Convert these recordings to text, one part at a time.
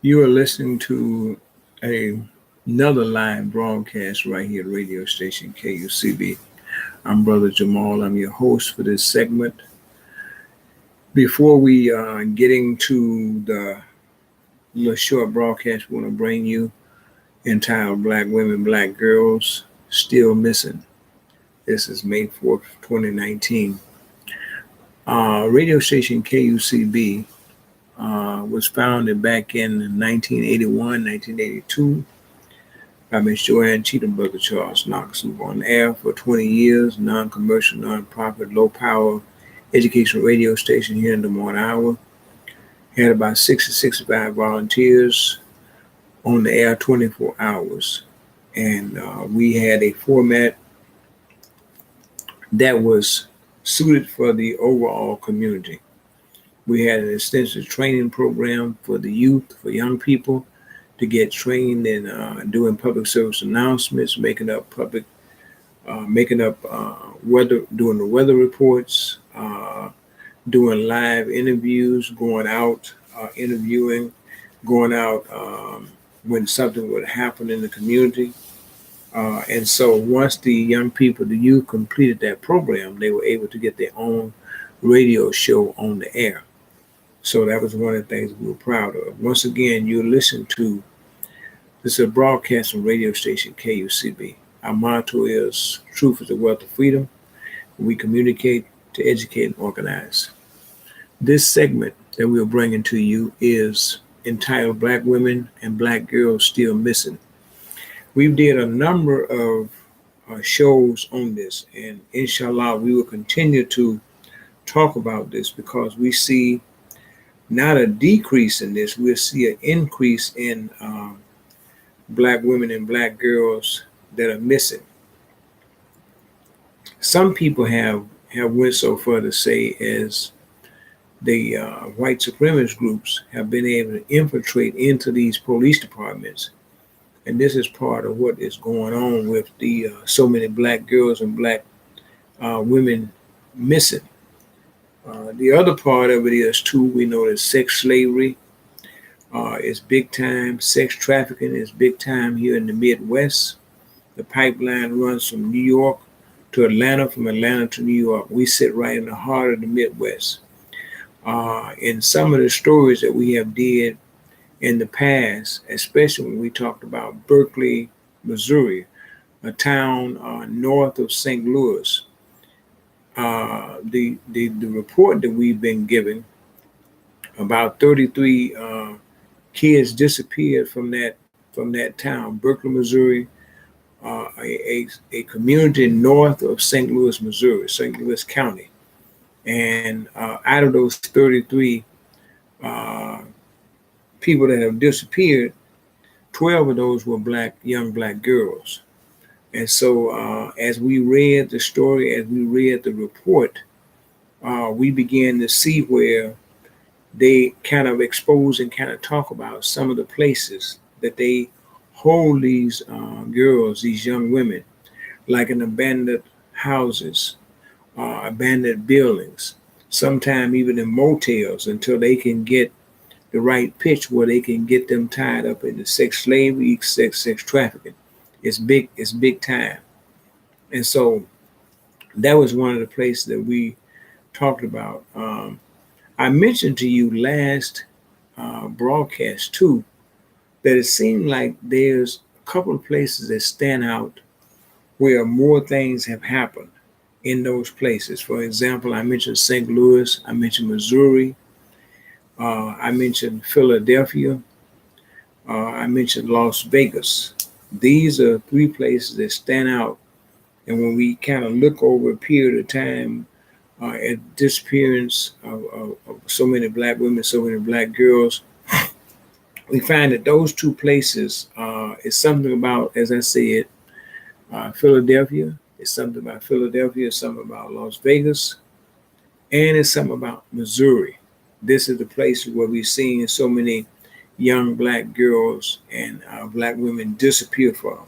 You are listening to another live broadcast right here at radio station KUCB. I'm Brother Jamal. I'm your host for this segment. Before we get into the little short broadcast, we want to bring you entitled Black Women, Black Girls Still Missing. This is May 4th, 2019. Radio station KUCB was founded back in 1981, 1982 by Miss Joanne Cheatham, Brother Charles Knox, who was on air for 20 years, non-commercial, non-profit, low-power educational radio station here in Des Moines, Iowa. Had about 60 65 volunteers on the air 24 hours. And we had a format that was suited for the overall community. We had an extensive training program for the youth, for young people, to get trained in doing public service announcements, making up weather, doing the weather reports, doing live interviews, going out interviewing, going out when something would happen in the community. And so once the young people, the youth completed that program, they were able to get their own radio show on the air. So that was one of the things we were proud of. Once again, you listen to this is a broadcast from radio station KUCB. Our motto is truth is the wealth of freedom. We communicate to educate and organize. This segment that we're bringing to you is entitled Black Women and Black Girls Still Missing. We did a number of shows on this, and inshallah, we will continue to talk about this because we see not a decrease in this, we'll see an increase in Black women and Black girls that are missing. Some people have went so far to say as the white supremacist groups have been able to infiltrate into these police departments. And this is part of what is going on with the so many Black girls and Black women missing. The other part of it is, too, we know that sex slavery is big time. Sex trafficking is big time here in the Midwest. The pipeline runs from New York to Atlanta, from Atlanta to New York. We sit right in the heart of the Midwest. In some of the stories that we have did in the past, especially when we talked about Berkeley, Missouri, a town north of St. Louis, the report that we've been given, about 33 kids disappeared from that town, Berkeley, Missouri, a community north of St. Louis, Missouri, St. Louis County. And out of those 33 people that have disappeared, 12 of those were young Black girls. And so as we read the story, as we read the report, we began to see where they kind of expose and kind of talk about some of the places that they hold these girls, these young women, like in abandoned houses, abandoned buildings, sometimes even in motels, until they can get the right pitch where they can get them tied up in the sex slavery, sex trafficking. It's big time. And so that was one of the places that we talked about. I mentioned to you last broadcast too, that it seemed like there's a couple of places that stand out where more things have happened in those places. For example, I mentioned St. Louis, I mentioned Missouri, I mentioned Philadelphia, I mentioned Las Vegas. These are three places that stand out. And when we kind of look over a period of time at disappearance of so many Black women, so many Black girls, we find that those two places is something about, as I said, Philadelphia. It's something about Philadelphia, it's something about Las Vegas, and it's something about Missouri. This is the place where we're seeing so many young Black girls and Black women disappear from.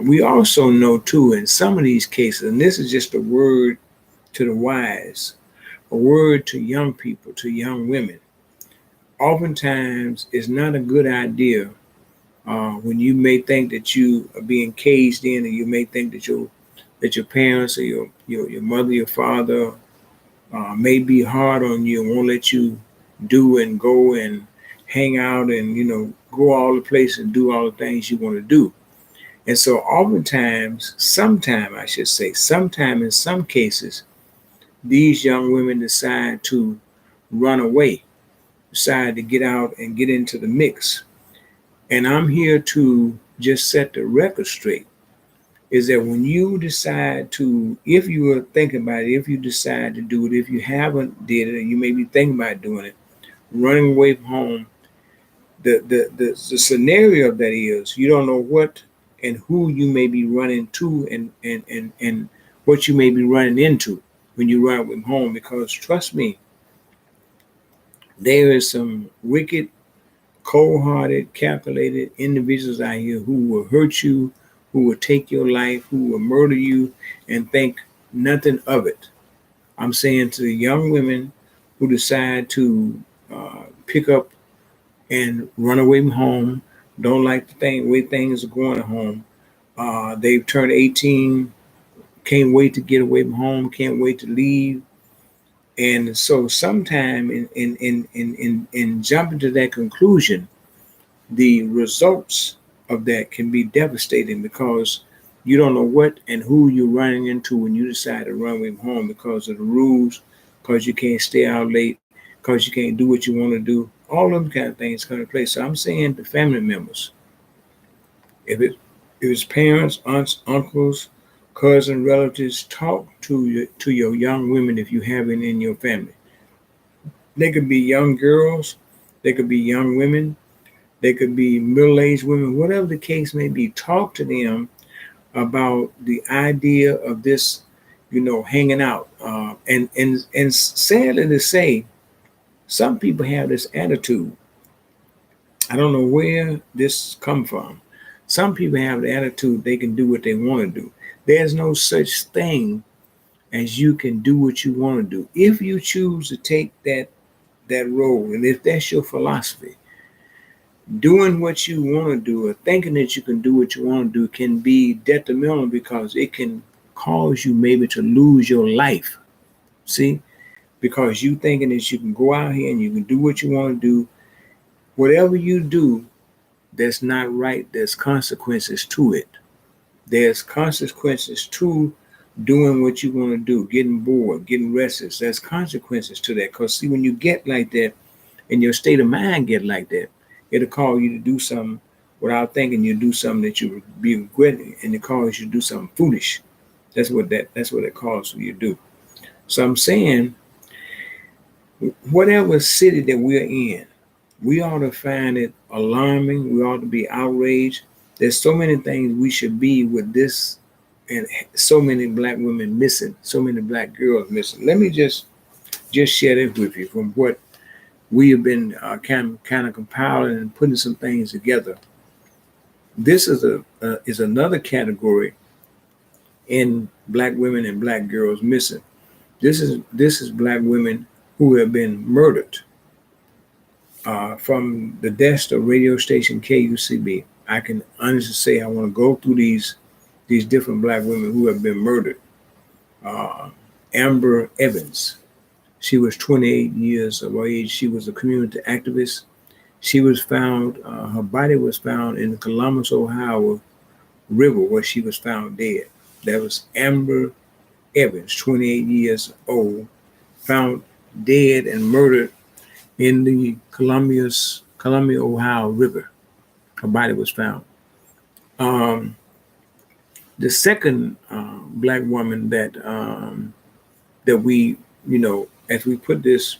We also know, too, in some of these cases, and this is just a word to the wise, a word to young people, to young women, Oftentimes, it's not a good idea when you may think that you are being caged in, and you may think that your parents or your mother, your father may be hard on you and won't let you do and go and hang out and go all the places and do all the things you want to do. And so oftentimes, sometime I should say, sometime in some cases, these young women decide to run away, decide to get out and get into the mix. And I'm here to just set the record straight, is that when you decide to, if you are thinking about it, if you decide to do it, if you haven't did it, and you may be thinking about doing it, running away from home, the scenario of that is you don't know what and who you may be running to, and what you may be running into when you run from home. Because trust me, there is some wicked, cold-hearted, calculated individuals out here who will hurt you, who will take your life, who will murder you, and think nothing of it. I'm saying to the young women who decide to pick up and run away from home, don't like the way things are going at home. They've turned 18, can't wait to get away from home, can't wait to leave. And so sometime in jumping to that conclusion, the results of that can be devastating, because you don't know what and who you're running into when you decide to run away from home because of the rules, because you can't stay out late, because you can't do what you want to do. All them kind of things come into play. So I'm saying to family members, if it's parents, aunts, uncles, cousins, relatives, talk to your young women if you have it in your family. They could be young girls, they could be young women, they could be middle-aged women, whatever the case may be. Talk to them about the idea of this, hanging out. And sadly to say, some people have this attitude. I don't know where this come from. Some people have the attitude they can do what they want to do. There's no such thing as you can do what you want to do. If you choose to take that role, and if that's your philosophy, doing what you want to do or thinking that you can do what you want to do can be detrimental, because it can cause you maybe to lose your life. See, because you thinking that you can go out here and you can do what you want to do. Whatever you do that's not right, there's consequences to it. There's consequences to doing what you want to do, getting bored, getting restless. There's consequences to that. Because see, when you get like that and your state of mind get like that, it'll call you to do something without thinking. You do something that you would be regretting, and it calls you to do something foolish. That's what it calls you to do. So I'm saying, whatever city that we're in, we ought to find it alarming. We ought to be outraged. There's so many things we should be with this, and so many black women missing, so many black girls missing. Let me just share this with you from what we have been kind of compiling and putting some things together. This is another category in black women and black girls missing. This is black women who have been murdered. From the desk of radio station KUCB, I can honestly say I want to go through these different black women who have been murdered. Amber Evans, she was 28 years of age. She was a community activist. She was found, her body was found in the Columbus, Ohio river, where she was found dead. That was Amber Evans, 28 years old, found dead and murdered in the Columbia, Ohio river. Her body was found. The second black woman that we, as we put this,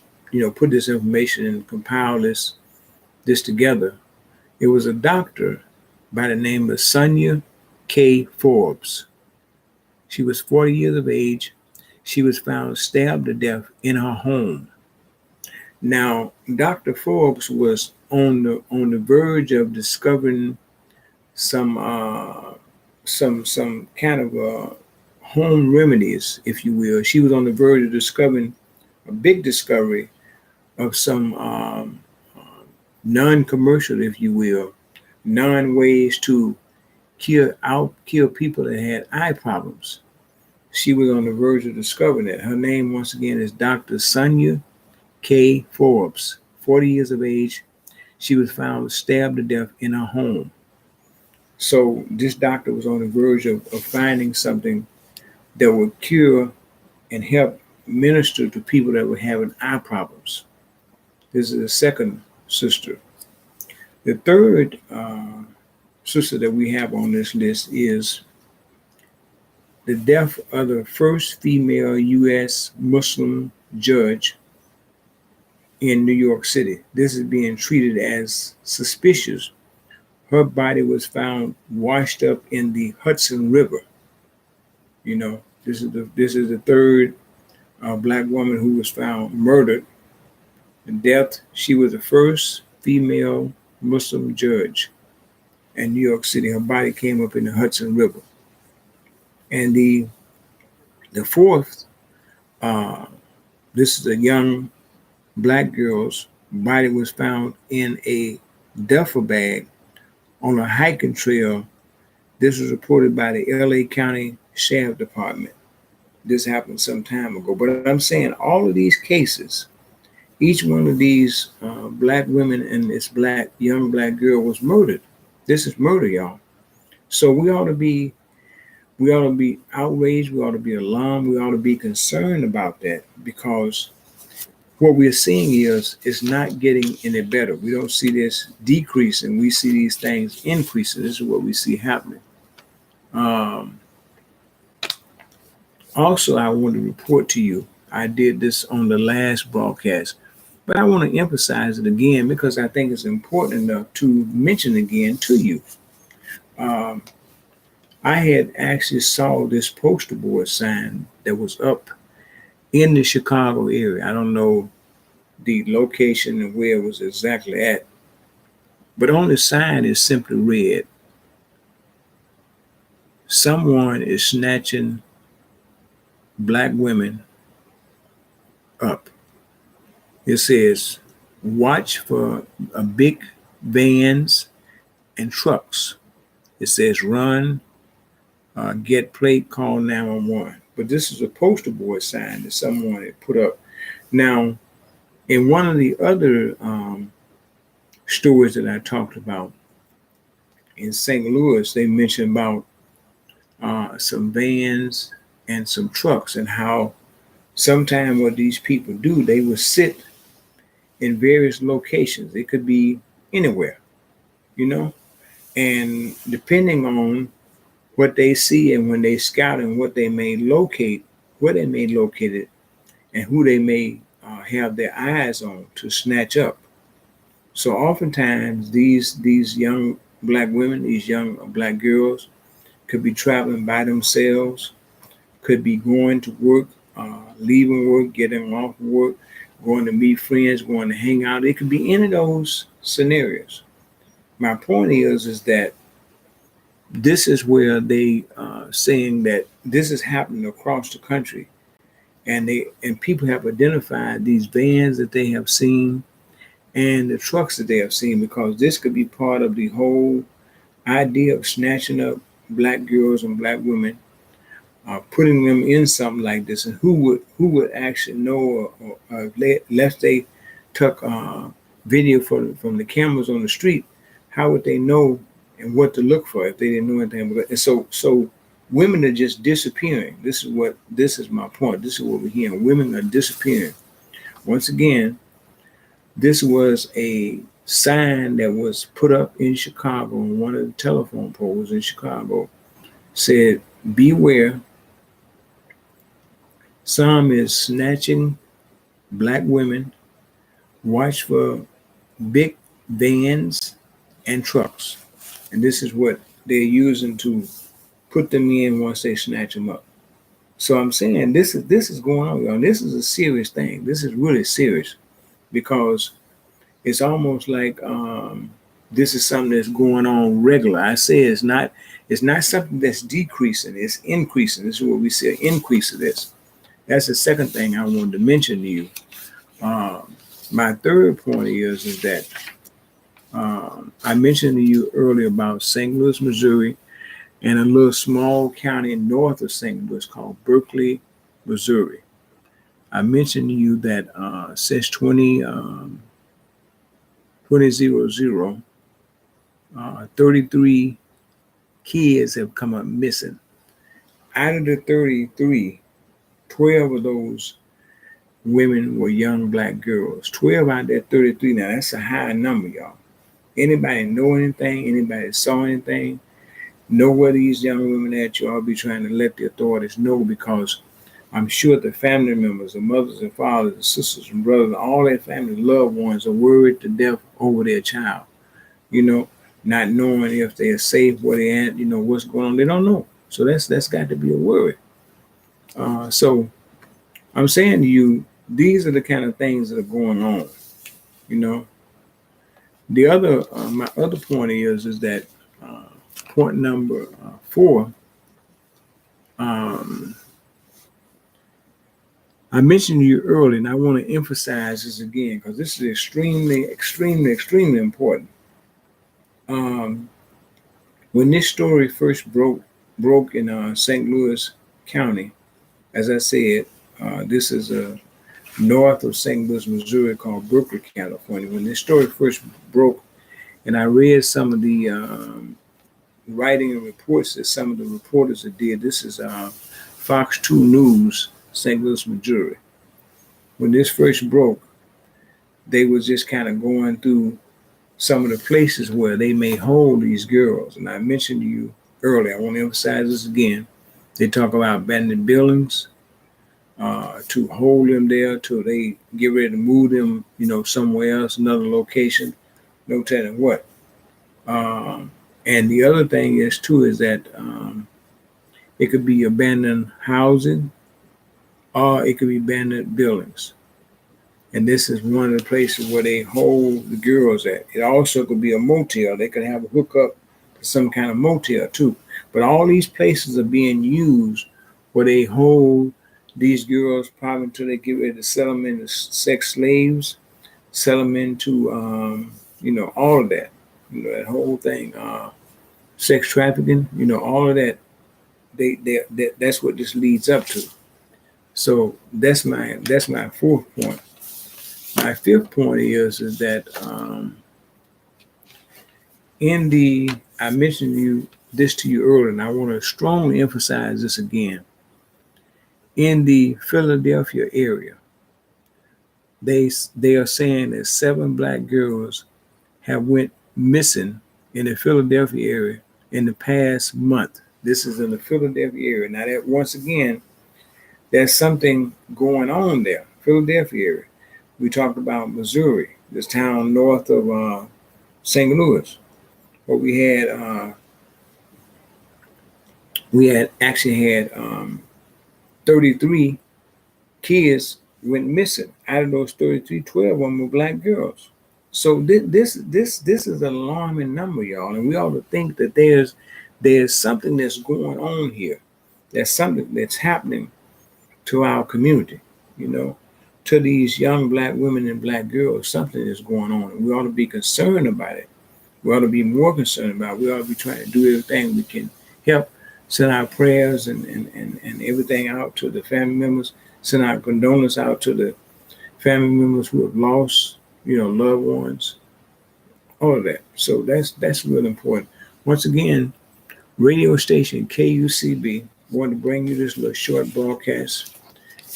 put this information and compile this together, it was a doctor by the name of Sonia K. Forbes. She was 40 years of age. She was found stabbed to death in her home. Now, Dr. Forbes was on the verge of discovering some kind of home remedies, if you will. She was on the verge of discovering a big discovery of some non-commercial, if you will, non-ways to kill people that had eye problems. She was on the verge of discovering that. Her name, once again, is Dr. Sonia K. Forbes, 40 years of age. She was found stabbed to death in her home. So this doctor was on the verge of finding something that would cure and help minister to people that were having eye problems. This is the second sister. The third sister that we have on this list is the death of the first female U.S. Muslim judge in New York City. This is being treated as suspicious. Her body was found washed up in the Hudson River. You know, this is the third black woman who was found murdered. In death, she was the first female Muslim judge in New York City. Her body came up in the Hudson River. And the fourth, this is a young black girl's body was found in a duffel bag on a hiking trail. This was reported by the LA County Sheriff Department. This happened some time ago. But I'm saying all of these cases, each one of these black women and this young black girl was murdered. This is murder, y'all. So we ought to be outraged. We ought to be alarmed. We ought to be concerned about that, because what we're seeing is it's not getting any better. We don't see this decreasing. We see these things increasing. This is what we see happening. Also, I want to report to you, I did this on the last broadcast, but I want to emphasize it again because I think it's important enough to mention again to you. I had actually saw this poster board sign that was up in the Chicago area. I don't know the location and where it was exactly at, but on the sign is simply read, "Someone is snatching black women up." It says, "Watch for big vans and trucks." It says, "Run, get plate, call 911." But this is a poster board sign that someone had put up. Now, in one of the other stories that I talked about in St. Louis, they mentioned about some vans and some trucks and how sometimes what these people do, they will sit in various locations. It could be anywhere, you know, and depending on what they see and when they scout and what they may locate, where they may locate it, and who they may have their eyes on to snatch up. So oftentimes these young black women, these young black girls could be traveling by themselves, could be going to work, leaving work, getting off work, going to meet friends, going to hang out. It could be any of those scenarios. My point is that this is where they saying that this is happening across the country, and people have identified these vans that they have seen and the trucks that they have seen, because this could be part of the whole idea of snatching up black girls and black women, putting them in something like this. And who would actually know, unless they took video from the cameras on the street, how would they know and what to look for if they didn't know anything about it? And so women are just disappearing. This is my point. This is what we're hearing. Women are disappearing. Once again, this was a sign that was put up in Chicago on one of the telephone poles in Chicago. Said, "Beware, some is snatching black women. Watch for big vans and trucks." And this is what they're using to put them in once they snatch them up. So I'm saying this is going on, y'all. This is a serious thing. This is really serious, because it's almost like this is something that's going on regular. I say it's not something that's decreasing, it's increasing. This is what we say, increase of this. That's the second thing I wanted to mention to you. My third point is that I mentioned to you earlier about St. Louis, Missouri, and a little small county north of St. Louis called Berkeley, Missouri. I mentioned to you that since 2000, 33 kids have come up missing. Out of the 33, 12 of those women were young black girls. 12 out of that 33. Now, that's a high number, y'all. Anybody know anything? Anybody saw anything? Know where these young women at? You all be trying to let the authorities know, because I'm sure the family members, the mothers and fathers, the sisters and brothers, all their family loved ones are worried to death over their child. You know, not knowing if they're safe, where they at, what's going on. They don't know. So that's got to be a worry. So I'm saying to you, these are the kind of things that are going on. You know, the other my other point is that point number 4. I mentioned to you earlier, and I want to emphasize this again because this is extremely, extremely, extremely important. When this story first broke in St. Louis County, as I said, this is north of St. Louis, Missouri, called Berkeley, California. When this story first broke, and I read some of the writing and reports that some of the reporters that did, this is Fox 2 News, St. Louis, Missouri. When this first broke, they was just kind of going through some of the places where they may hold these girls. And I mentioned to you earlier, I want to emphasize this again. They talk about abandoned buildings, to hold them there till they get ready to move them, somewhere else, another location, no telling what. And the other thing is too is that it could be abandoned housing, or it could be abandoned buildings. And this is one of the places where they hold the girls at. It also could be a motel. They could have a hookup to some kind of motel too. But all these places are being used where they hold these girls probably until they get ready to sell them into sex slaves, sell them into, all of that, that whole thing, sex trafficking, all of that. That's what this leads up to. So that's my fourth point. My fifth point is that I mentioned this to you earlier, and I want to strongly emphasize this again. In the Philadelphia area, they are saying that 7 black girls have went missing in the Philadelphia area in the past month. This is in the Philadelphia area. Now, that once again, there's something going on there. Philadelphia area. We talked about Missouri, this town north of St. Louis, where we actually had 33 kids went missing. Out of those 33, 12 of them were black girls. So this is an alarming number, y'all, and we ought to think that there's something that's going on here. There's something that's happening to our community, to these young black women and black girls. Something is going on, and we ought to be concerned about it. We ought to be more concerned about it. We ought to be trying to do everything we can help, send our prayers and everything out to the family members, send our condolences out to the family members who have lost, loved ones, all of that. So that's really important. Once again, radio station KUCB wanted to bring you this little short broadcast.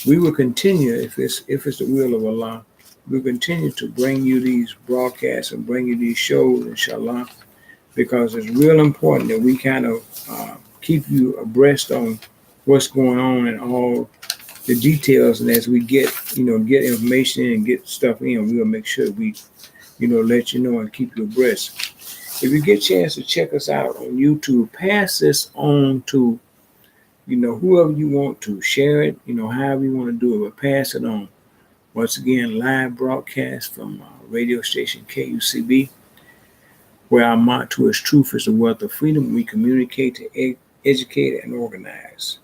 We will continue, if it's the will of Allah, we'll continue to bring you these broadcasts and bring you these shows, inshallah, because it's real important that we kind of keep you abreast on what's going on and all the details. And as we get information and get stuff in, we'll make sure we, let you know and keep you abreast. If you get a chance to check us out on YouTube, pass this on to, whoever you want to. Share it, however you want to do it, but pass it on. Once again, live broadcast from radio station KUCB, where our motto is truth is the wealth of freedom. We communicate to educate and organize.